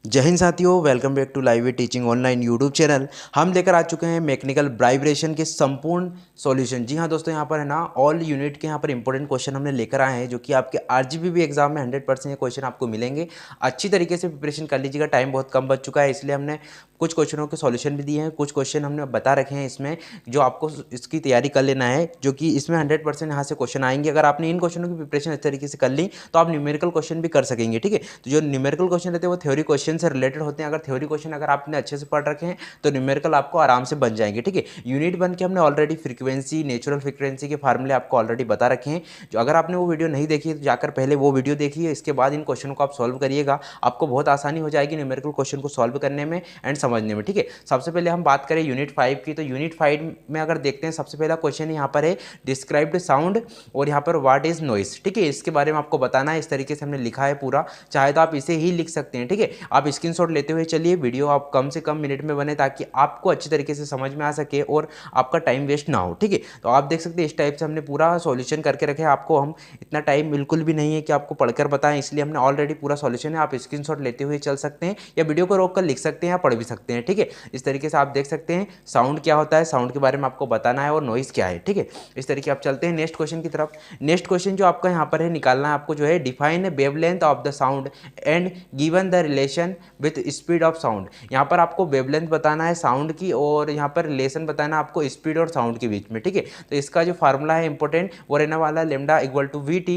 जय हिंद साथियों, welcome back to live teaching online YouTube channel. हम लेकर आ चुके हैं मैकेनिकल वाइब्रेशन के संपूर्ण सॉल्यूशन। जी हाँ दोस्तों, यहाँ पर है ना ऑल यूनिट के यहाँ पर इंपॉर्टेंट क्वेश्चन हमने लेकर आए हैं, जो कि आपके आरजीबी एग्जाम में 100% ये क्वेश्चन आपको मिलेंगे। अच्छी तरीके से प्रिपरेशन कर लीजिएगा, टाइम बहुत कम बच चुका है, इसलिए हमने कुछ क्वेश्चनों के सॉल्यूशन भी दिए हैं, कुछ क्वेश्चन हमने बता रखे हैं इसमें, जो आपको इसकी तैयारी कर लेना है, जो कि इसमें 100% यहाँ से क्वेश्चन आएंगे। अगर आपने इन क्वेश्चनों की प्रिपरेशन अच्छे तरीके से कर ली तो आप न्यूमेरिकल क्वेश्चन भी कर सकेंगे। ठीक है, तो जो न्यूमेरिकल क्वेश्चन रहते हैं वो थ्योरी क्वेश्चन से रिलेटेड होते हैं। अगर थ्योरी क्वेश्चन अगर आपने अच्छे से पढ़ रखे हैं तो न्यूमेरिकल आपको आराम से बन जाएंगे। ठीक है, यूनिट 1 के हमने ऑलरेडी फ्रीक्वेंसी, नेचुरल फ्रीक्वेंसी के फार्मूले आपको ऑलरेडी बता रखे हैं। जो अगर आपने वो वीडियो नहीं देखी तो जाकर पहले वो वीडियो देखिए, इसके बाद इन क्वेश्चन को आप सॉल्व करिएगा, आपको बहुत आसानी हो जाएगी न्यूमेरिकल क्वेश्चन को सॉल्व करने में एंड समझने में। ठीक है, सबसे पहले हम बात करें यूनिट 5 की, तो यूनिट 5 में अगर देखते हैं सबसे पहला क्वेश्चन यहाँ पर है डिस्क्राइब द साउंड और यहाँ पर व्हाट इज नॉइस। ठीक है, इसके बारे में आपको बताना है, इस तरीके से हमने लिखा है पूरा, चाहे तो आप इसे ही लिख सकते हैं। ठीक है, आप स्क्रीनशॉट लेते हुए चलिए, वीडियो आप कम से कम मिनट में बने ताकि आपको अच्छी तरीके से समझ में आ सके और आपका टाइम वेस्ट ना हो। ठीक है, तो आप देख सकते हैं इस टाइप से हमने पूरा सॉल्यूशन करके रखे हैं। आपको हम इतना टाइम बिल्कुल भी नहीं है कि आपको पढ़कर बताएं, इसलिए हमने ऑलरेडी पूरा सॉल्यूशन है, आप स्क्रीनशॉट लेते हुए चल सकते हैं या वीडियो को रोक कर लिख सकते हैं या पढ़ भी सकते हैं। ठीक है, इस तरीके से आप देख सकते हैं साउंड क्या होता है, साउंड के बारे में आपको बताना है और नॉइस क्या है। ठीक है, इस तरीके आप चलते हैं नेक्स्ट क्वेश्चन की तरफ। नेक्स्ट क्वेश्चन जो आपका यहाँ पर है निकालना है आपको, जो है define wavelength of the sound and given the relation with speed of sound. यहाँ पर आपको वेवलेंथ बताना है साउंड की और यहाँ पर रिलेशन बताना है आपको स्पीड और साउंड के बीच में। ठीक है, तो इसका जो फार्मूला है इंपॉर्टेंट वो रहने वाला है lambda equal to V T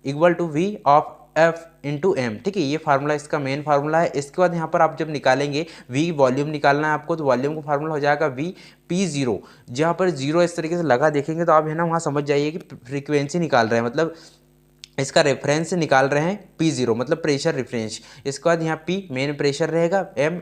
equal to V of F into M. ठीक है, ये फार्मूला इसका मेन फार्मूला है। इसके बाद यहाँ पर आप जब निकालेंगे वी वॉल्यूम निकालना है आपको, तो वॉल्यूम का फार्मूला हो जाएगा वी पी जीरो। जहाँ पर जीरो इस तरीके से लगा देखेंगे तो आप है ना वहाँ समझ जाइए कि फ्रीक्वेंसी निकाल रहे हैं, मतलब इसका रेफरेंस निकाल रहे हैं पी जीरो, मतलब प्रेशर रेफरेंस। इसके बाद यहाँ पी मेन प्रेशर रहेगा, एम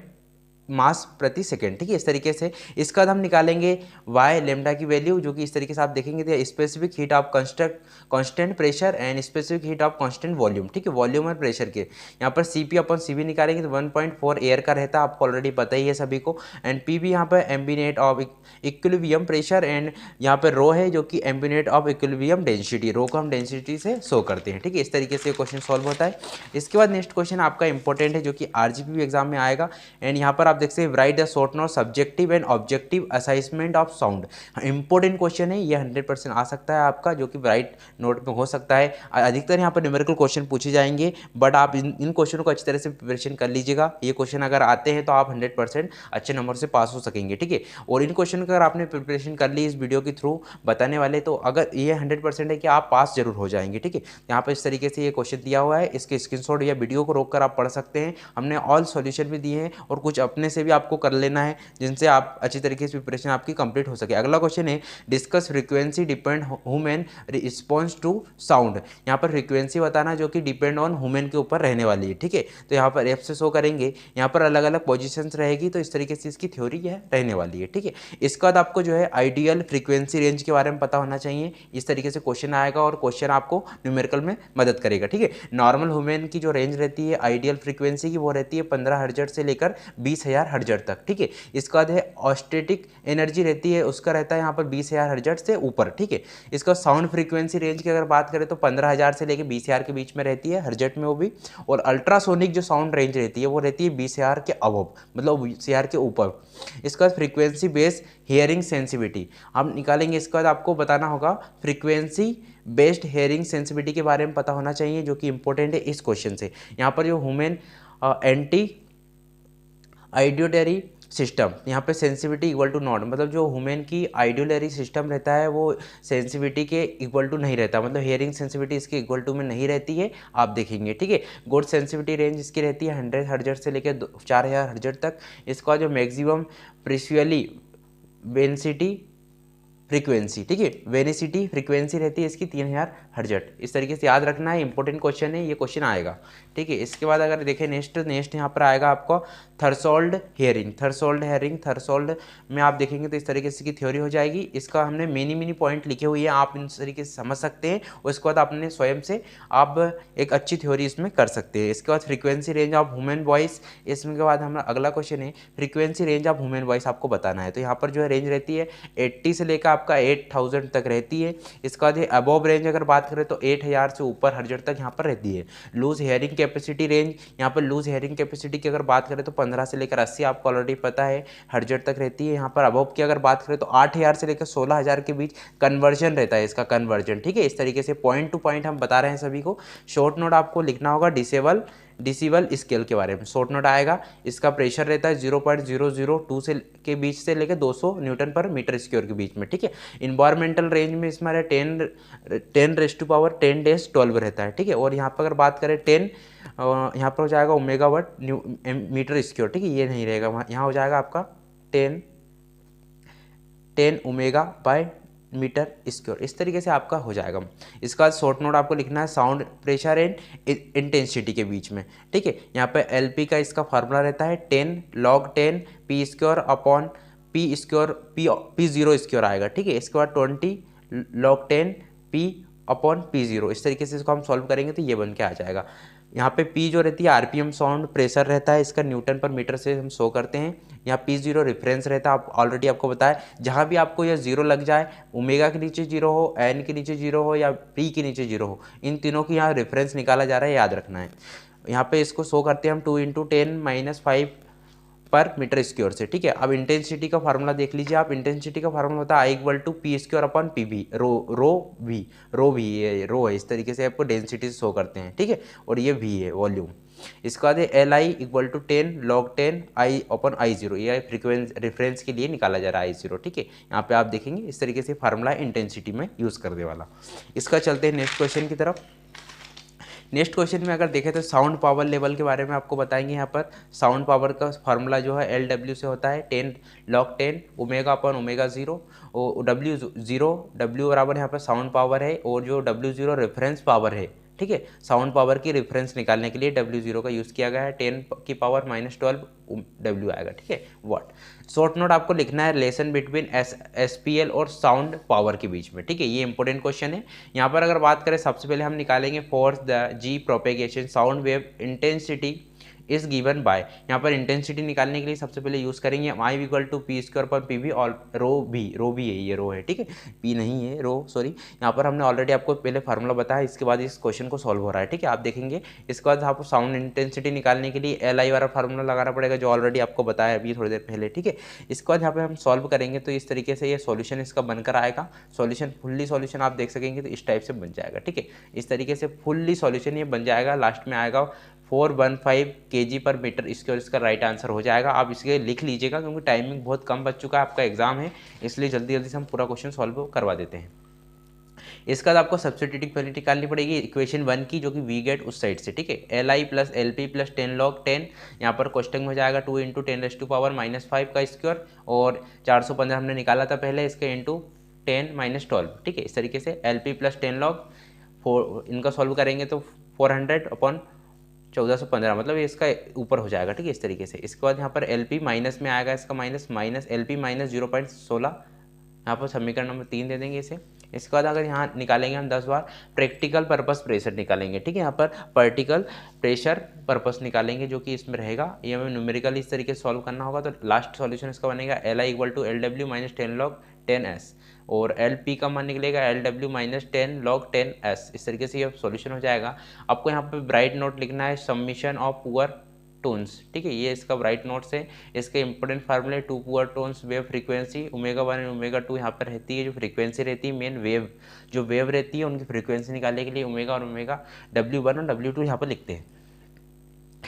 मास प्रति सेकेंड। ठीक है, इस तरीके से इसका हम निकालेंगे वाई लेमडा की वैल्यू, जो कि इस तरीके से आप देखेंगे तो specific heat of constant pressure and specific heat of constant volume. ठीक है, वॉल्यूम और प्रेशर के यहाँ पर सी पी अपन सी बी निकालेंगे तो 1.4 एयर का रहता है, आपको ऑलरेडी पता ही है सभी को। एंड पी भी यहाँ पर एम्बिनेट ऑफ इक्विलिब्रियम प्रेशर एंड यहाँ पर रो है जो कि एम्बिनेट ऑफ इक्विलिब्रियम डेंसिटी, रो को हम डेंसिटी से शो करते हैं। ठीक है, इस तरीके से क्वेश्चन सॉल्व होता है। इसके बाद नेक्स्ट क्वेश्चन आपका इंपॉर्टेंट है जो कि आरजीबी एग्जाम में आएगा एंड यहाँ पर आप देख सकते हैं right the short note subjective and objective assessment of sound. Important question है ये, 100% आ सकता है आपका, जो कि राइट नोट में हो सकता है। अधिकतर यहाँ पर न्यूमेरिकल क्वेश्चन पूछे जाएंगे, बट आप इन क्वेश्चनों को अच्छी तरह से प्रिपरेशन कर लीजिएगा। ये क्वेश्चन अगर आते हैं तो आप 100% अच्छे नंबर से पास हो सकेंगे। ठीक है, और इन क्वेश्चन का अगर आपने प्रिपरेशन कर ली इस वीडियो के थ्रू बताने वाले, तो अगर ये 100% है कि आप पास जरूर हो जाएंगे। ठीक है, यहाँ पर इस तरीके से ये क्वेश्चन दिया हुआ है, इसके स्क्रीनशॉट या वीडियो को रोक कर आप पढ़ सकते हैं। हमने ऑल सॉल्यूशन भी दिए हैं और कुछ अपने से भी आपको कर लेना है, जिनसे आप अच्छी तरीके से प्रिपरेशन आपकी कंप्लीट हो सके। अगला क्वेश्चन है discuss frequency depend human response to sound. यहाँ पर फ्रीक्वेंसी बताना जो कि डिपेंड ऑन ह्यूमन के ऊपर रहने वाली है। ठीक है, तो यहाँ पर एफ से शो करेंगे, यहाँ पर अलग अलग पोजीशंस रहेगी, तो इस तरीके से इसकी थ्योरी यह रहने वाली है। ठीक है, इसके बाद आपको जो है आइडियल फ्रीक्वेंसी रेंज के बारे में पता होना चाहिए। इस तरीके से क्वेश्चन आएगा और क्वेश्चन आपको न्यूमेरिकल में मदद करेगा। ठीक है, नॉर्मल ह्यूमन की जो रेंज रहती है आइडियल फ्रीक्वेंसी की, वो रहती है 15 हर्ट्ज से लेकर 20,000 हर्ट्ज तक। ठीक है, इसके बाद है ऑस्टेटिक एनर्जी रहती है, उसका रहता है यहाँ पर 20,000 हर्ट्ज से ऊपर। ठीक है, इसका साउंड फ्रीक्वेंसी रेंज की अगर बात करें तो 15,000 से लेकर 20,000 के बीच में रहती है हर्ट्ज में वो भी। और अल्ट्रासोनिक जो साउंड रेंज रहती है वो रहती है 20,000 के अबव, मतलब 20,000 के ऊपर। इसका फ्रीक्वेंसी बेस्ड हियरिंग सेंसिटिविटी हम निकालेंगे। इसके बाद आपको बताना होगा फ्रीक्वेंसी बेस्ड हियरिंग सेंसिटिविटी के बारे में पता होना चाहिए, जो कि इंपॉर्टेंट है इस क्वेश्चन से। यहाँ पर जो ह्यूमन एंटी आइडियोटरी सिस्टम, यहाँ पे सेंसिटिविटी इक्वल टू नॉट, मतलब जो ह्यूमन की आइडियोलरी सिस्टम रहता है वो सेंसिटिविटी के इक्वल टू नहीं रहता, मतलब हियरिंग सेंसिटिविटी इसके इक्वल टू में नहीं रहती है, आप देखेंगे। ठीक है, गुड सेंसिटिविटी रेंज इसकी रहती है 100 हर्ट्ज से लेकर 4,000 हर्ट्ज तक। इसका जो मैक्सिमम प्रेशियली वेंसिटी फ्रीक्वेंसी, ठीक है, वेनिसिटी फ्रीक्वेंसी रहती है इसकी 3,000 हर्ट्ज। इस तरीके से याद रखना है, इंपॉर्टेंट क्वेश्चन है, ये क्वेश्चन आएगा। ठीक है, इसके बाद अगर देखें नेक्स्ट यहाँ पर आएगा आपको थर्सोल्ड हियरिंग। थर्सोल्ड में आप देखेंगे तो इस तरीके से की थ्योरी हो जाएगी। इसका हमने मिनी पॉइंट लिखे हुए हैं, आप इन तरीके से समझ सकते हैं और इसके बाद आपने स्वयं से आप एक अच्छी थ्योरी इसमें कर सकते हैं। इसके बाद frequency range of human voice, इसमें के बाद हमारा अगला क्वेश्चन है frequency range of human voice आपको बताना है। तो यहाँ पर जो है रेंज रहती है 80 से लेकर आपका 8000 तक रहती है। इसके बाद ये अबोव रेंज अगर बात करें तो 8000 से ऊपर हर्ट्ज तक यहाँ पर रहती है। लूज हेयरिंग कैपेसिटी रेंज, यहाँ पर लूज हेयरिंग कैपेसिटी की अगर बात करें तो 15 से लेकर 80 आपको ऑलरेडी पता है हर्ट्ज तक रहती है। यहाँ पर अबोव की अगर बात करें तो 8000 से लेकर 16000 के बीच कन्वर्जन रहता है इसका कन्वर्जन, ठीक है। इस तरीके से पॉइंट टू पॉइंट हम बता रहे हैं सभी को। शॉर्ट नोट आपको लिखना होगा डिसिबल स्केल के बारे में, शॉर्ट नोट आएगा। इसका प्रेशर रहता है 0.002 से के बीच से लेकर 200 न्यूटन पर मीटर स्क्वायर के बीच में, ठीक है। इन्वायरमेंटल रेंज में इसमें 10⁻10⁻12 रहता है, ठीक है। और यहाँ पर अगर बात करें 10 यहाँ पर हो जाएगा ओमेगा वाट मीटर स्क्वायर, ठीक है। ये नहीं रहेगा, यहाँ हो जाएगा आपका 10 ओमेगा बाय मीटर स्क्वायर। इस तरीके से आपका हो जाएगा। इसका शॉर्ट नोट आपको लिखना है साउंड प्रेशर एंड इंटेंसिटी के बीच में, ठीक है। यहाँ पे एलपी का इसका फार्मूला रहता है 10 log 10 P square upon P square P zero square आएगा, ठीक है। इसके बाद 20 log 10 P upon P zero. इस तरीके से इसको हम सॉल्व करेंगे तो ये बन के आ जाएगा। यहाँ पे P जो रहती है आरपीएम साउंड प्रेशर रहता है, इसका न्यूटन पर मीटर से हम शो करते हैं। यहाँ P0 रेफरेंस रहता है, आप ऑलरेडी आपको बताया। जहाँ भी आपको यह जीरो लग जाए, ओमेगा के नीचे जीरो हो, एन के नीचे जीरो हो या P के नीचे जीरो हो, इन तीनों की यहाँ रेफरेंस निकाला जा रहा है, याद रखना है। यहाँ पे इसको शो करते हैं हम 2 × 10⁻5 पर मीटर स्क्वायर से, ठीक है। अब इंटेंसिटी का फार्मूला देख लीजिए आप। इंटेंसिटी का फार्मूला होता है I=P² अपॉन PV, रो है। इस तरीके से आपको डेंसिटी से शो करते हैं, ठीक है। और ये V है वॉल्यूम। इसके बाद Li=10 log 10 I upon I0, ये फ्रीक्वेंसी रेफरेंस के लिए निकाला जा रहा है I0, ठीक है। यहाँ पे आप देखेंगे इस तरीके से फार्मूला इंटेंसिटी में यूज़ करने वाला। इसका चलते हैं नेक्स्ट क्वेश्चन की तरफ। नेक्स्ट क्वेश्चन में अगर देखें तो साउंड पावर लेवल के बारे में आपको बताएंगे। यहाँ पर साउंड पावर का फार्मूला जो है LW से होता है 10 log 10 ओमेगा अपॉन ओमेगा 0 और W बराबर यहाँ पर साउंड पावर है और जो W0 रेफरेंस पावर है, ठीक है। साउंड पावर की रेफरेंस निकालने के लिए W0 का यूज़ किया गया है। 10 की पावर -12 W आएगा, ठीक है, वाट। शॉर्ट नोट आपको लिखना है रिलेशन बिटवीन SPL और साउंड पावर के बीच में, ठीक है। ये इंपॉर्टेंट क्वेश्चन है। यहाँ पर अगर बात करें सबसे पहले हम निकालेंगे force the G propagation sound wave intensity is given by. यहाँ पर इंटेंसिटी निकालने के लिए सबसे पहले यूज़ करेंगे हम I=P² पर PV और रो भी है, ये रो है, ठीक है, P नहीं है, रो, सॉरी। यहाँ पर हमने ऑलरेडी आपको पहले फार्मूला बताया, इसके बाद इस क्वेश्चन को सॉल्व हो रहा है, ठीक है। आप देखेंगे इसके बाद आपको साउंड इंटेंसिटी निकालने के लिए LI वाला फार्मूला लगाना पड़ेगा, जो ऑलरेडी आपको बताया अभी थोड़ी देर पहले, ठीक है। इसके बाद यहाँ पर हम सॉल्व करेंगे तो इस तरीके से ये सॉल्यूशन इसका बनकर आएगा। सॉल्यूशन फुल्ली सॉल्यूशन आप देख सकेंगे तो इस टाइप से बन जाएगा, ठीक है। इस तरीके से फुल्ली सॉल्यूशन ये बन जाएगा। लास्ट में आएगा 415 kg पर मीटर स्क्वायर, इसका राइट आंसर हो जाएगा। आप इसके लिख लीजिएगा क्योंकि टाइमिंग बहुत कम बच चुका है, आपका एग्जाम है, इसलिए जल्दी जल्दी से हम पूरा क्वेश्चन सॉल्व करवा देते हैं। इसके बाद आपको सब्स्टिट्यूटिंग वैल्यू निकालनी पड़ेगी इक्वेशन 1 की, जो कि वी गेट उस साइड से, ठीक है। Li + LP + 10 log 10, यहाँ पर क्वेश्चन में हो जाएगा 2 × 10⁻⁻5 का स्क्वायर और 415 हमने निकाला था पहले, इसके इंटू 10⁻12, ठीक है। इस तरीके से LP + 10 log 4 इनका सॉल्व करेंगे तो 400 अपॉन 1415, मतलब ये इसका ऊपर हो जाएगा, ठीक है, इस तरीके से। इसके बाद यहाँ पर LP माइनस में आएगा, इसका माइनस LP -0.16, यहाँ पर समीकरण नंबर 3 दे देंगे इसे। इसके बाद अगर यहाँ निकालेंगे हम 10 बार प्रैक्टिकल पर्पस प्रेशर निकालेंगे, ठीक है। यहाँ पर पार्टिकल प्रेशर पर्पस निकालेंगे जो कि इसमें रहेगा। ये हमें न्यूमेरिकल इस तरीके से सॉल्व करना होगा। तो लास्ट सॉल्यूशन इसका बनेगा Li=LW - 10 log 10S और LP का मान निकलेगा LW - 10 log 10S। इस तरीके से ये सॉल्यूशन हो जाएगा। आपको यहाँ पे ब्राइट नोट लिखना है समीशन ऑफ पुअर टोन्स, ठीक है, ये इसका ब्राइट नोट्स है। इसके इंपॉर्टेंट फार्मूले 2 पुअर टोन्स वेव फ्रीक्वेंसी ω1 और ω2 यहाँ पर रहती है। जो फ्रीक्वेंसी रहती है मेन वेव, जो वेव रहती है उनकी फ्रीक्वेंसी निकालने के लिए ओमेगा और ओमेगा W1 और W2 यहाँ पर लिखते हैं।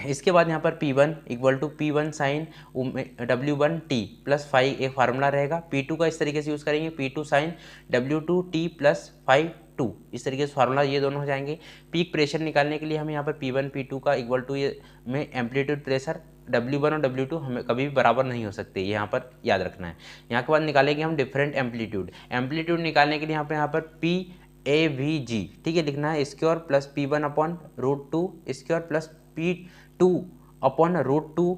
इसके बाद यहाँ पर P1 = P1 sin W1t + phi एक फार्मूला रहेगा। P2 का इस तरीके से यूज़ करेंगे P2 sin W2t + phi 2, इस तरीके से फार्मूला ये दोनों हो जाएंगे। पीक प्रेशर निकालने के लिए हम यहाँ पर P1 P2 का = ये में एम्पलीट्यूड प्रेशर W1 और W2 हमें कभी भी बराबर नहीं हो सकते, ये यहाँ पर याद रखना है। यहाँ के बाद निकालेंगे हम डिफरेंट एम्पलीट्यूड निकालने के लिए यहाँ पर PAVG, ठीक है, लिखना है square plus P1 upon √2 square plus P2 upon √2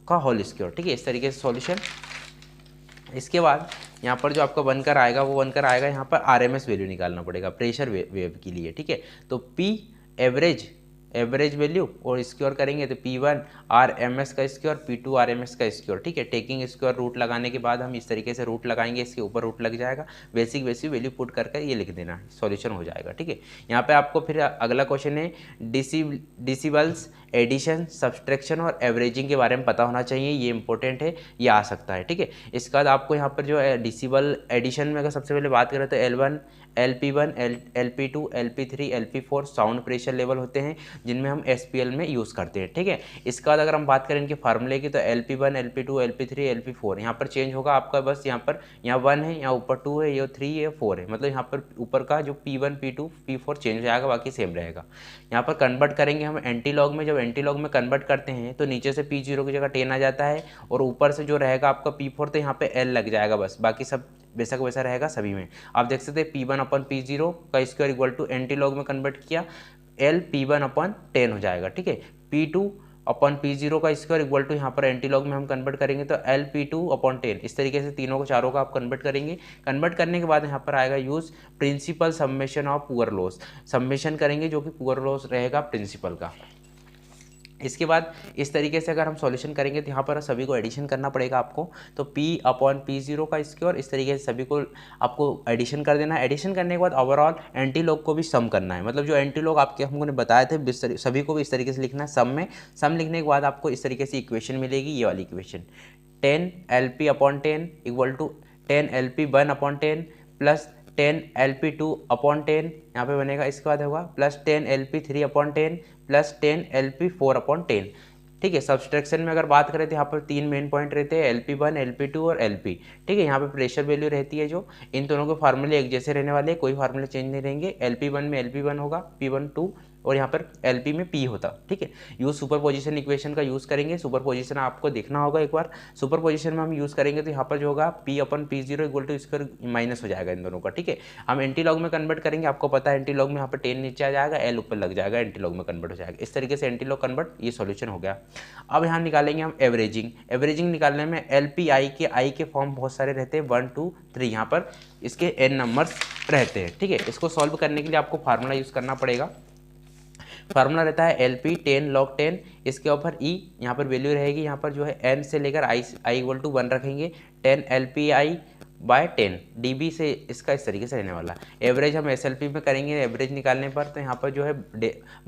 का होल स्क्वायर, ठीक है, इस तरीके से सॉल्यूशन। इसके बाद यहाँ पर जो आपका बनकर आएगा वो बनकर आएगा यहाँ पर RMS वैल्यू निकालना पड़ेगा प्रेशर वेव के लिए, ठीक है। तो P एवरेज एवरेज वैल्यू और स्क्वायर करेंगे तो P1 RMS का स्क्वायर, P2 RMS का स्क्वायर। ठीक है, टेकिंग स्क्वायर रूट लगाने के बाद हम इस तरीके से रूट लगाएंगे, इसके ऊपर रूट लग जाएगा, बेसिक वैल्यू पुट करके ये लिख देना, सॉल्यूशन हो जाएगा। ठीक है, यहाँ पे आपको फिर अगला क्वेश्चन है डिसिबल्स, एडिशन, सब्सट्रैक्शन और एवरेजिंग के बारे में पता होना चाहिए, ये इंपॉर्टेंट है, ये आ सकता है। ठीक है, इसके बाद आपको यहाँ पर जो है डिसिबल एडिशन में अगर सबसे पहले बात करें तो L1, LP1, LP2, LP3, LP4 sound pressure level होते हैं जिनमें हम SPL में यूज़ करते हैं। ठीक है, इसके बाद अगर हम बात करें इनके फार्मूले की तो LP1, LP2, LP3, LP4 यहाँ पर चेंज होगा आपका, बस यहाँ पर यहाँ 1 है, यहाँ ऊपर 2 है, ये 3 है, 4 है, मतलब यहाँ पर ऊपर का जो P1, P2, P4 चेंज हो जाएगा, बाकी सेम रहेगा। यहाँ पर कन्वर्ट करेंगे हम एंटी लॉग में, जब एंटी लॉग में कन्वर्ट करते हैं तो नीचे से P0 की जगह 10 आ जाता है और ऊपर से जो रहेगा आपका P4 तो यहाँ पे L लग जाएगा, बस बाकी सब बेशक वैसा रहेगा सभी में। आप देख सकते हैं P1/P0 का square equal to anti log में कन्वर्ट किया L P1/10 हो जाएगा। ठीक है, P2/P0 का स्क्वायर इक्वल टू यहाँ पर एंटी लॉग में हम कन्वर्ट करेंगे तो L P2/10, इस तरीके से तीनों को चारों का आप कन्वर्ट करेंगे। कन्वर्ट करने के बाद यहाँ पर आएगा use principle summation of poor loss, summation करेंगे जो कि पुअर लॉस रहेगा प्रिंसिपल का। इसके बाद इस तरीके से अगर हम सॉल्यूशन करेंगे तो यहाँ पर सभी को एडिशन करना पड़ेगा आपको, तो P/P0 का स्क्वायर, इस तरीके से सभी को आपको एडिशन कर देना है। एडिशन करने के बाद ओवरऑल एंटी लॉग को भी सम करना है, मतलब जो एंटी लॉग आपके हमको ने बताए थे सभी को भी इस तरीके से लिखना है सम में। सम लिखने के बाद आपको इस तरीके से इक्वेशन मिलेगी, ये वाली equation 10LP/10 equal to 10LP1/10 plus 10LP2/10 यहाँ पे बनेगा, इसके बाद होगा प्लस 10LP3/10 प्लस 10LP4/10। ठीक है, सब्सट्रैक्शन में अगर बात करें तो यहाँ पर 3 मेन पॉइंट रहते हैं, LP1, LP2 और LP। ठीक है, यहाँ पे प्रेशर वैल्यू रहती है जो, इन दोनों के फार्मूले एक जैसे रहने वाले हैं, कोई फार्मूले चेंज नहीं रहेंगे। LP1 में LP1 होगा, P1 2 और यहाँ पर LP में P होता। ठीक है, यूज सुपर पोजिशन इक्वेशन का यूज़ करेंगे। सुपर पोजिशन आपको देखना होगा एक बार, सुपर पोजिशन में हम यूज़ करेंगे तो यहाँ पर जो होगा P/P0 equal to square minus हो जाएगा इन दोनों का। ठीक है, हम एंटी लॉग में कन्वर्ट करेंगे, आपको पता है एंटी लॉग में यहाँ पर 10 नीचे आ जाएगा, L ऊपर लग जाएगा, एंटी लॉग में कन्वर्ट हो जाएगा। इस तरीके से एंटी लॉग कन्वर्ट, ये सॉल्यूशन हो गया। अब यहाँ निकालेंगे हम एवरेजिंग। एवरेजिंग निकालने में LPI के आई के फॉर्म बहुत सारे रहते हैं, 1 2 3, यहाँ पर इसके n नंबर्स रहते हैं। ठीक है, इसको सॉल्व करने के लिए आपको फार्मूला यूज़ करना पड़ेगा। फार्मूला रहता है LP 10 log 10, इसके ऊपर E, यहाँ पर वैल्यू रहेगी, यहाँ पर जो है n से लेकर i इक्वल टू 1 रखेंगे, 10 LPI/10 dB से इसका इस तरीके से रहने वाला। एवरेज हम SLP में करेंगे, एवरेज निकालने पर तो यहाँ पर जो है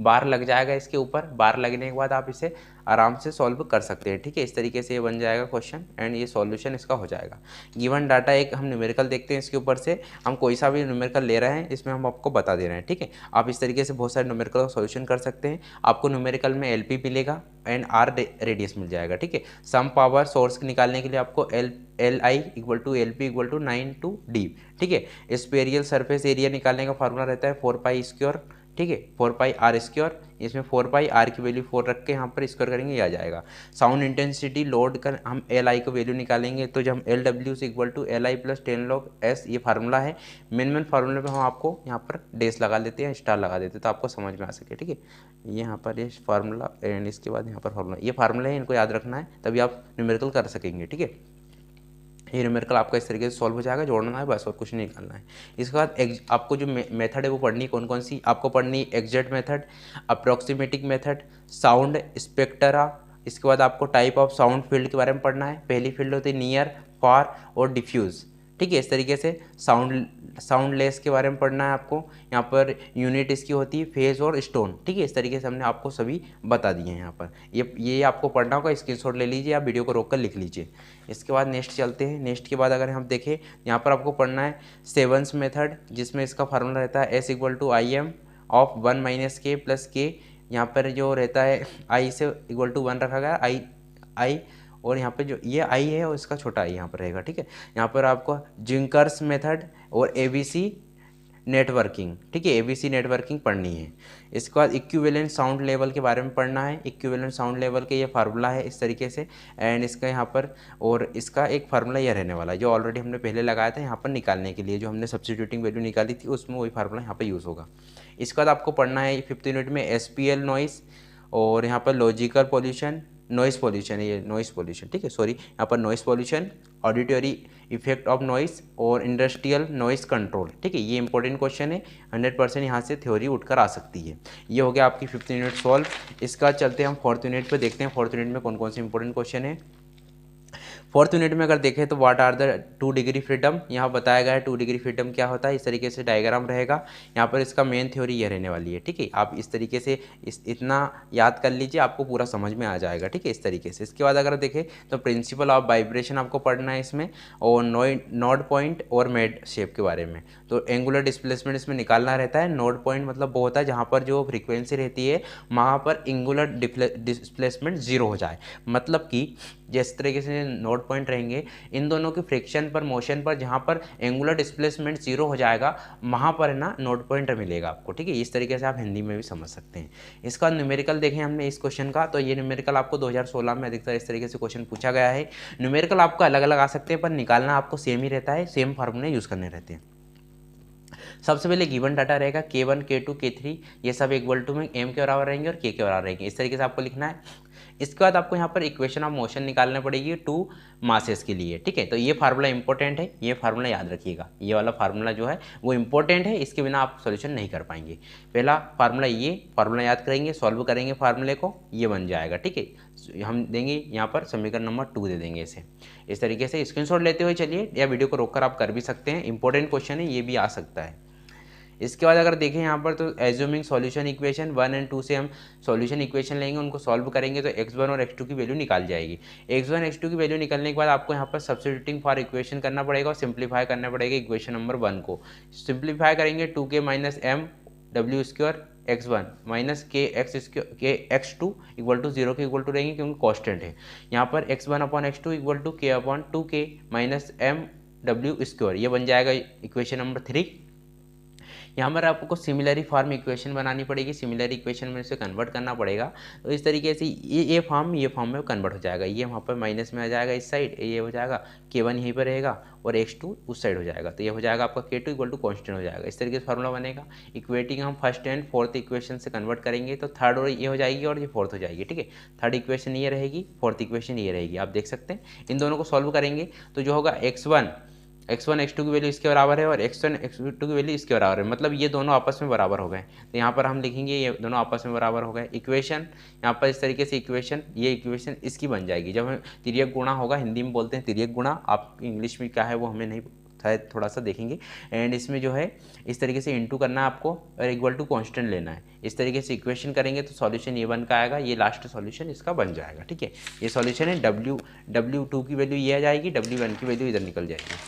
बार लग जाएगा, इसके ऊपर बार लगने के बाद आप इसे आराम से सॉल्व कर सकते हैं। ठीक है, इस तरीके से ये बन जाएगा क्वेश्चन एंड ये सॉल्यूशन इसका हो जाएगा। गिवन डाटा एक हम न्यूमेरिकल देखते हैं, इसके ऊपर से हम कोई सा भी न्यूमेरिकल ले रहे हैं, इसमें हम आपको बता दे रहे हैं। ठीक है, आप इस तरीके से बहुत सारे न्यूमेरिकल का सॉल्यूशन कर सकते हैं। आपको न्यूमेरिकल में LP मिलेगा एंड R रेडियस मिल जाएगा। ठीक है, सम पावर सोर्स निकालने के लिए आपको LI equal to LP equal to 9 to D। ठीक है, स्पेरियल सरफेस एरिया निकालने का फार्मूला रहता है 4 स्क्वायर। ठीक है, 4 R स्क्वायर, इसमें 4 R की वैल्यू 4 रख के यहाँ पर स्क्वायर करेंगे, ये आ जाएगा। साउंड इंटेंसिटी लोड कर हम LI को वैल्यू निकालेंगे, तो जब हम LW से equal to LI plus 10 log S, ये फार्मूला है। मेन फार्मूले पे हम आपको यहाँ पर डेस लगा देते हैं, स्टार लगा देते हैं, तो आपको समझ में आ सके। ठीक है, ये यहाँ पर ये फार्मूला एंड इसके बाद यहाँ पर फार्मूला, ये फार्मूला है, इनको याद रखना है, तभी आप न्यूमेरिकल कर सकेंगे। ठीक है, ये न्यूमेरिकल आपका इस तरीके से सॉल्व हो जाएगा, जोड़ना है बस और कुछ नहीं निकालना है। इसके बाद आपको जो मेथड है वो पढ़नी, कौन कौन सी आपको पढ़नी, exact method, approximate method, sound spectra. इसके बाद आपको टाइप ऑफ साउंड फील्ड के बारे में पढ़ना है। पहली फील्ड होती है नियर, फार और डिफ्यूज़। ठीक है, इस तरीके से साउंडलेस के बारे में पढ़ना है आपको। यहाँ पर यूनिट इसकी होती है फेज और स्टोन। ठीक है, इस तरीके से हमने आपको सभी बता दिए हैं। यहाँ पर ये आपको पढ़ना होगा, स्क्रीनशॉट ले लीजिए, आप वीडियो को रोक कर लिख लीजिए। इसके बाद नेक्स्ट चलते हैं। नेक्स्ट के बाद अगर हम देखें, यहाँ पर आपको पढ़ना है सेवंस मेथड, जिसमें इसका फार्मूला रहता है S equal to IM of 1 minus K plus K। यहाँ पर जो रहता है I से इक्वल टू 1 रखा गया, I और यहाँ पे जो ये I है और इसका छोटा I यहाँ पर रहेगा। ठीक है, यहाँ पर आपको जिंकर्स मेथड और ABC नेटवर्किंग। ठीक है, ABC नेटवर्किंग पढ़नी है। इसके बाद इक्विवेलेंट साउंड लेवल के बारे में पढ़ना है। इक्विवेलेंट साउंड लेवल के ये फार्मूला है इस तरीके से, एंड इसका यहाँ पर और इसका एक फार्मूला यह रहने वाला है जो ऑलरेडी हमने पहले लगाया था यहाँ पर निकालने के लिए, जो हमने सब्स्टिट्यूटिंग वैल्यू निकाली थी उसमें वही फार्मूला यहाँ पर यूज़ होगा। इसके बाद आपको पढ़ना है 5th यूनिट में SPL नॉइस और यहाँ पर लॉजिकल पॉल्यूशन, नॉइस पॉल्यूशन है, ये नॉइस पॉल्यूशन, ठीक है, सॉरी, यहाँ पर noise pollution, auditory effect of noise और इंडस्ट्रियल नॉइस कंट्रोल, ठीक है, ये इंपॉर्टेंट क्वेश्चन है, 100% यहाँ से थ्योरी उठकर आ सकती है। ये हो गया आपकी 5th यूनिट सॉल्व। इसका बाद चलते हैं हम 4th यूनिट पे, देखते हैं 4th यूनिट में कौन कौन से इंपॉर्टेंट क्वेश्चन है। 4th यूनिट में अगर देखें तो what are the 2 degree freedom, यहाँ बताया गया है 2 डिग्री फ्रीडम क्या होता है, इस तरीके से डायग्राम रहेगा। यहाँ पर इसका मेन थ्योरी ये रहने वाली है, ठीक है, आप इस तरीके से इतना याद कर लीजिए, आपको पूरा समझ में आ जाएगा, ठीक है, इस तरीके से। इसके बाद अगर देखें तो प्रिंसिपल ऑफ वाइब्रेशन आपको पढ़ना है इसमें, और नोड पॉइंट और मेड शेप के बारे में। तो एंगुलर डिस्प्लेसमेंट इसमें निकालना रहता है। नोड पॉइंट मतलब वो होता है जहाँ पर जो फ्रीक्वेंसी रहती है वहाँ पर एंगुलर डिस्प्लेसमेंट 0 हो जाए, मतलब कि जिस तरीके से नोड पॉइंट रहेंगे, इन दोनों की फ्रिक्शन पर, मोशन पर, जहाँ पर एंगुलर डिस्प्लेसमेंट 0 हो जाएगा वहाँ पर है ना नोड पॉइंट मिलेगा आपको, ठीक है, इस तरीके से आप हिंदी में भी समझ सकते हैं। इसका न्यूमेरिकल देखें हमने इस क्वेश्चन का, तो ये न्यूमेरिकल आपको 2016 में अधिकतर इस तरीके से क्वेश्चन पूछा गया है। न्यूमेरिकल आपको अलग अलग आ सकते हैं पर निकालना आपको सेम ही रहता है, सेम फार्मूले यूज़ करने रहते हैं। सबसे पहले गिवन डाटा रहेगा K1 K2 K3, ये सब इक्वल टू में m के बराबर रहेंगे और k के बराबर रहेंगे, इस तरीके से आपको लिखना है। इसके बाद आपको यहाँ पर इक्वेशन ऑफ मोशन निकालना पड़ेगी 2 मासेस के लिए, ठीक है, तो ये फार्मूला इंपॉर्टेंट है, ये फार्मूला याद रखिएगा, ये वाला फार्मूला जो है वो इंपॉर्टेंट है, इसके बिना आप सॉल्यूशन नहीं कर पाएंगे। पहला फार्मूला, ये फार्मूला याद करेंगे, सॉल्व करेंगे फार्मूले को, ये बन जाएगा, ठीक है, हम देंगे यहाँ पर समीकरण नंबर 2 दे देंगे इसे। इस तरीके से स्क्रीनशॉट लेते हुए चलिए, या वीडियो को रोककर आप कर भी सकते हैं, इंपॉर्टेंट क्वेश्चन है, ये भी आ सकता है। इसके बाद अगर देखें यहाँ पर तो एज्यूमिंग सॉल्यूशन इक्वेशन 1 और 2 से हम सॉल्यूशन इक्वेशन लेंगे, उनको सॉल्व करेंगे तो x1 और x2 की वैल्यू निकाल जाएगी। x1 x2 की वैल्यू निकलने के बाद आपको यहाँ पर सब्स्टिट्यूटिंग फॉर इक्वेशन करना पड़ेगा और सिंप्लीफाई करना पड़ेगा इक्वेशन नंबर 1 को। सिंप्लीफाई करेंगे 2k minus m w square x1 minus के x2 इक्वल टू 0 के इक्वल टू रहेंगे क्योंकि कॉन्स्टेंट है। यहाँ पर x1 upon x2 equal to k upon 2k minus m w square, ये बन जाएगा इक्वेशन नंबर 3। यहाँ पर आपको सिमिलरी फॉर्म इक्वेशन बनानी पड़ेगी, सिमिलर इक्वेशन में से कन्वर्ट करना पड़ेगा। तो इस तरीके से ये फॉर्म में कन्वर्ट हो जाएगा, ये वहाँ पर माइनस में आ जाएगा इस साइड, ये हो जाएगा K1 यहीं पर रहेगा और x2 उस साइड हो जाएगा, तो ये हो जाएगा आपका K2 इक्वल टू कॉन्स्टेंट हो जाएगा। इस तरीके से फार्मूला बनेगा। इक्वेटिंग हम फर्स्ट एंड फोर्थ इक्वेशन से कन्वर्ट करेंगे तो थर्ड और ये हो जाएगी और ये फोर्थ हो जाएगी, ठीक है, थर्ड इक्वेशन ये रहेगी, फोर्थ इक्वेशन ये रहेगी, आप देख सकते हैं। इन दोनों को सॉल्व करेंगे तो जो होगा x1 x2 की वैल्यू इसके बराबर है और x1 x2 की वैल्यू इसके बराबर है, मतलब ये दोनों आपस में बराबर हो गए। तो यहाँ पर हम लिखेंगे ये दोनों आपस में बराबर हो गए। इक्वेशन यहाँ पर इस तरीके से इक्वेशन, ये इक्वेशन इसकी बन जाएगी। जब हम तिर्यक गुणा होगा, हिंदी में बोलते हैं तिर्यक गुणा, आप इंग्लिश में क्या है वो हमें नहीं शायद थोड़ा सा देखेंगे। एंड इसमें जो है इस तरीके से इंटू करना है आपको और इक्वल टू कांस्टेंट लेना है। इस तरीके से इक्वेशन करेंगे तो सॉल्यूशन ये बन का आएगा, ये लास्ट सॉल्यूशन इसका बन जाएगा, ठीक है। ये सॉल्यूशन है। W2 की वैल्यू ये आ जाएगी, W1 की वैल्यू इधर निकल जाएगी,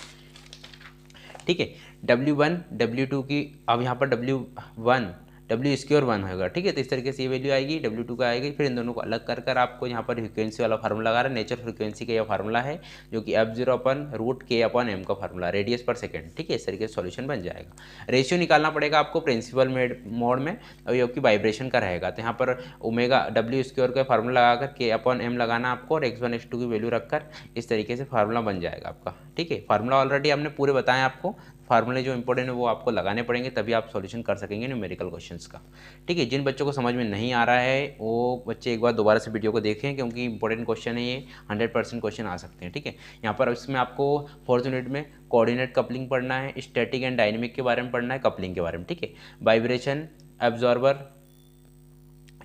ठीक है। W1 W2 की, अब यहाँ पर W1 W स्क्वायर 1 होगा, ठीक है, तो इस तरीके से ये वैल्यू आएगी, W2 का आएगी। फिर इन दोनों को अलग कर कर आपको यहाँ पर फ्रिक्वेंसी वाला फार्मूला लगा रहा है, नेचुरल फ्रिक्वेंसी का यह फार्मूला है जो कि F0 upon root K upon M का फार्मूला, रेडियस पर सेकंड, ठीक है। इस तरीके से सॉल्यूशन बन जाएगा। रेशियो निकालना पड़ेगा आपको प्रिंसिपल मोड में, और जो कि वाइब्रेशन का रहेगा। तो यहाँ पर ओमेगा W स्क्वायर का फार्मूला लगाकर K अपॉन M लगाना आपको और x1 x2 की वैल्यू रखकर इस तरीके से फार्मूला बन जाएगा आपका, ठीक है। फार्मूला ऑलरेडी हमने पूरे बताए आपको, फार्मूले जो इंपॉर्टेंट है वो आपको लगाने पड़ेंगे, तभी आप सॉल्यूशन कर सकेंगे न्यूमेरिकल क्वेश्चंस का, ठीक है। जिन बच्चों को समझ में नहीं आ रहा है वो बच्चे एक बार दोबारा से वीडियो को देखें, क्योंकि इंपॉर्टेंट क्वेश्चन है ये, 100% क्वेश्चन आ सकते हैं, ठीक है। यहाँ पर इसमें आपको 4th यूनिट में कोऑर्डिनेट कपलिंग पढ़ना है, स्टैटिक एंड डायनेमिक के बारे में पढ़ना है, कपलिंग के बारे में, ठीक है। वाइब्रेशन एब्जॉर्बर,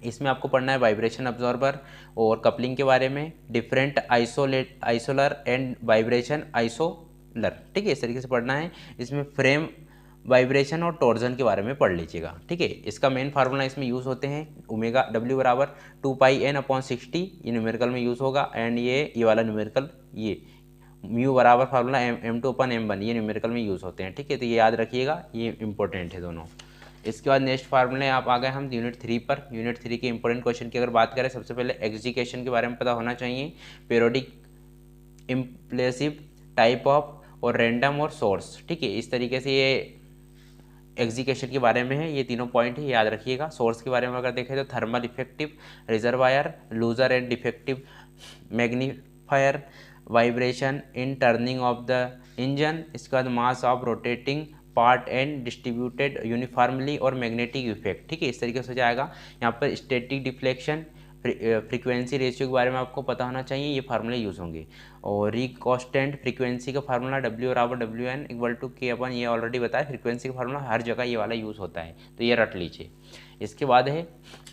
इसमें आपको पढ़ना है वाइब्रेशन अब्जॉर्बर और कपलिंग के बारे में, डिफरेंट आइसोलर एंड वाइब्रेशन आइसोलर, ठीक है, इस तरीके से पढ़ना है। इसमें फ्रेम वाइब्रेशन और टॉर्जन के बारे में पढ़ लीजिएगा, ठीक है। इसका मेन फार्मूला इसमें यूज़ होते हैं ओमेगा W बराबर 2πn/60, ये न्यूमेरिकल में यूज़ होगा। एंड ये वाला न्यूमेरिकल, ये म्यू बराबर फार्मूला M2/M1, ये न्यूमेरिकल में यूज़ होते हैं, ठीक है। तो ये याद रखिएगा, ये इंपॉर्टेंट है दोनों। इसके बाद नेक्स्ट फार्मूले आप आ गए हम यूनिट 3 पर। यूनिट 3 के इंपॉर्टेंट क्वेश्चन की अगर बात करें, सबसे पहले एग्जीक्यूशन के बारे में पता होना चाहिए, पीरियोडिक, इम्प्लेसिव, टाइप ऑफ और रैंडम और सोर्स, ठीक है। इस तरीके से ये एग्जीक्यूशन के बारे में है, ये तीनों पॉइंट है, याद रखिएगा। सोर्स के बारे में अगर देखें तो thermal effective, reservoir, loser and defective, magnifier, vibration in turning of the engine, इसके बाद mass of rotating part and distributed uniformly और मैग्नेटिक इफेक्ट, ठीक है। इस तरीके से हो जाएगा। यहाँ पर स्टैटिक डिफ्लेक्शन, फ्रीक्वेंसी रेशियो के बारे में आपको पता होना चाहिए, ये फार्मूले यूज़ होंगे। और रिकॉन्स्टेंट फ्रीक्वेंसी का फार्मूला डब्ल्यू बराबर डब्ल्यू एन इक्वल टू के अपन, ये ऑलरेडी बताया, फ्रीक्वेंसी का फार्मूला हर जगह ये वाला यूज़ होता है, तो ये रट लीजिए। इसके बाद है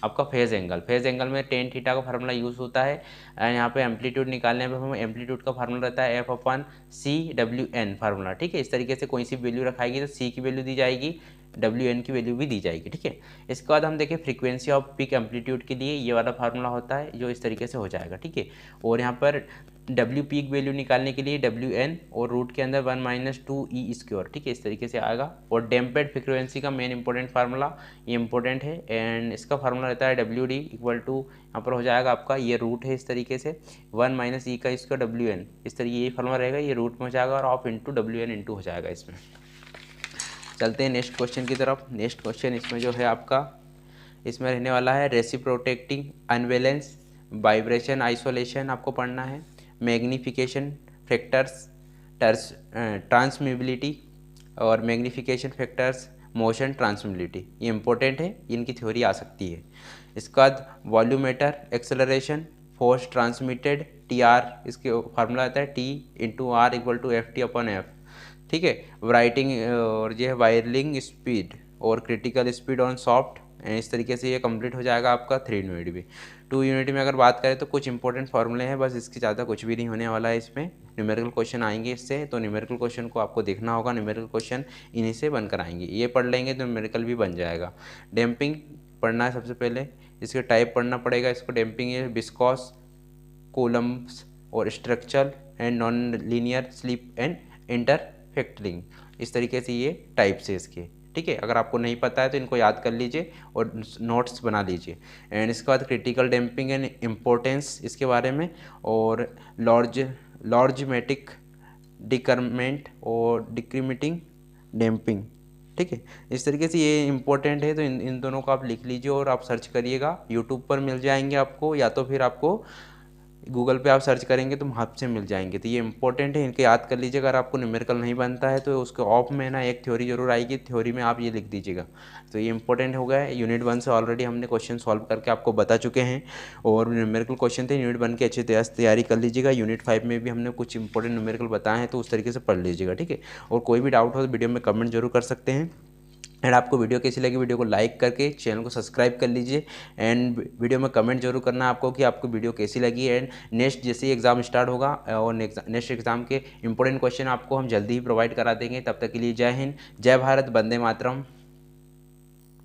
आपका फेज़ एंगल। फेज़ एंगल में टेन थीटा का फार्मूला यूज़ होता है। यहाँ पे एम्पलीट्यूड निकालने में हम एम्पलीट्यूड का फार्मूला रहता है एफ अपन सी डब्ल्यू एन फार्मूला, ठीक है। इस तरीके से कोई सी वैल्यू रखाएगी तो सी की वैल्यू दी जाएगी, डब्ल्यू एन की वैल्यू भी दी जाएगी, ठीक है। इसके बाद हम देखें फ्रीक्वेंसी ऑफ पीक एम्पलीट्यूड के लिए ये वाला फार्मूला होता है, जो इस तरीके से हो जाएगा, ठीक है। और यहाँ पर डब्ल्यू पीक वैल्यू निकालने के लिए डब्ल्यू एन और रूट के अंदर 1 माइनस 2 ई स्क्वायर, ठीक है, इस तरीके से आएगा। और डैम्पेड फ्रीक्वेंसी का मेन इंपॉर्टेंट फार्मूला, ये इंपॉर्टेंट है, एंड इसका फार्मूला रहता है डब्ल्यू डी इक्वल टू, यहाँ पर हो जाएगा आपका ये रूट है इस तरीके से 1 माइनस ई का स्क्वायर डब्ल्यू एन, इस तरीके ये फार्मूला रहेगा, ये रूट में हो जाएगा और of into W N into हो जाएगा। इसमें चलते हैं नेक्स्ट क्वेश्चन की तरफ। नेक्स्ट क्वेश्चन इसमें जो है आपका, इसमें रहने वाला है रेसिप्रोकेटिंग अनबैलेंस, वाइब्रेशन आइसोलेशन आपको पढ़ना है, मैग्नीफिकेशन फैक्टर्स, ट्रांसमिबिलिटी और मैग्नीफिकेशन फैक्टर्स, मोशन ट्रांसमिबिलिटी, ये इंपॉर्टेंट है, इनकी थ्योरी आ सकती है। इसके बाद volumetric acceleration, force transmitted, T R, इसके फार्मूला आता है T into R equal to F T upon F, ठीक है। राइटिंग और ये है वायरलिंग स्पीड और क्रिटिकल स्पीड ऑन सॉफ्ट, इस तरीके से ये कंप्लीट हो जाएगा आपका 3 यूनिट भी। 2 यूनिट में अगर बात करें तो कुछ इंपॉर्टेंट फार्मूले हैं, बस इसके ज़्यादा कुछ भी नहीं होने वाला है। इसमें न्यूमेरिकल क्वेश्चन आएंगे इससे, तो न्यूमेरिकल क्वेश्चन को आपको देखना होगा, न्यूमेरिकल क्वेश्चन इन्हीं से बनकर आएंगे, ये पढ़ लेंगे तो न्यूमेरिकल भी बन जाएगा। डैम्पिंग पढ़ना है सबसे पहले, इसके टाइप पढ़ना पड़ेगा इसको। डैम्पिंग है विस्कॉस, कोलम्ब्स और structural and non linear slip and इंटरफेक्टरिंग, इस तरीके से ये टाइप्स है इसके, ठीक है। अगर आपको नहीं पता है तो इनको याद कर लीजिए और नोट्स बना लीजिए। एंड इसके बाद क्रिटिकल डैम्पिंग एंड इम्पोर्टेंस इसके बारे में, और लॉर्जमेटिक डिक्रमेंट और डिक्रीमेटिंग डैम्पिंग, ठीक है। इस तरीके से ये इंपॉर्टेंट है, तो इन दोनों को आप लिख लीजिए और आप सर्च करिएगा, यूट्यूब पर मिल जाएंगे आपको, या तो फिर आपको गूगल पे आप सर्च करेंगे तो हाथ से मिल जाएंगे। तो ये इंपॉर्टेंट है, इनके याद कर लीजिए। अगर आपको न्यूमेरिकल नहीं बनता है तो उसके ऑफ में ना एक थ्योरी जरूर आएगी, थ्योरी में आप ये लिख दीजिएगा। तो ये इंपॉर्टेंट हो गया है। यूनिट 1 से ऑलरेडी हमने क्वेश्चन सॉल्व करके आपको बता चुके हैं, और न्यूमेरिकल क्वेश्चन थे यूनिट 1 की अच्छी तरह से तैयारी कर लीजिएगा। यूनिट 5 में भी हमने कुछ इंपॉर्टेंट न्यूमेरिकल बताए हैं, तो उस तरीके से पढ़ लीजिएगा, ठीक है। और कोई भी डाउट हो तो वीडियो में कमेंट जरूर कर सकते हैं। एंड आपको वीडियो कैसी लगी, वीडियो को लाइक करके चैनल को सब्सक्राइब कर लीजिए। एंड वीडियो में कमेंट जरूर करना आपको कि आपको वीडियो कैसी लगी। एंड नेक्स्ट जैसे ही एग्ज़ाम स्टार्ट होगा और नेक्स्ट एग्ज़ाम के इंपॉर्टेंट क्वेश्चन आपको हम जल्दी ही प्रोवाइड करा देंगे। तब तक के लिए जय हिंद, जय भारत, वंदे मातरम।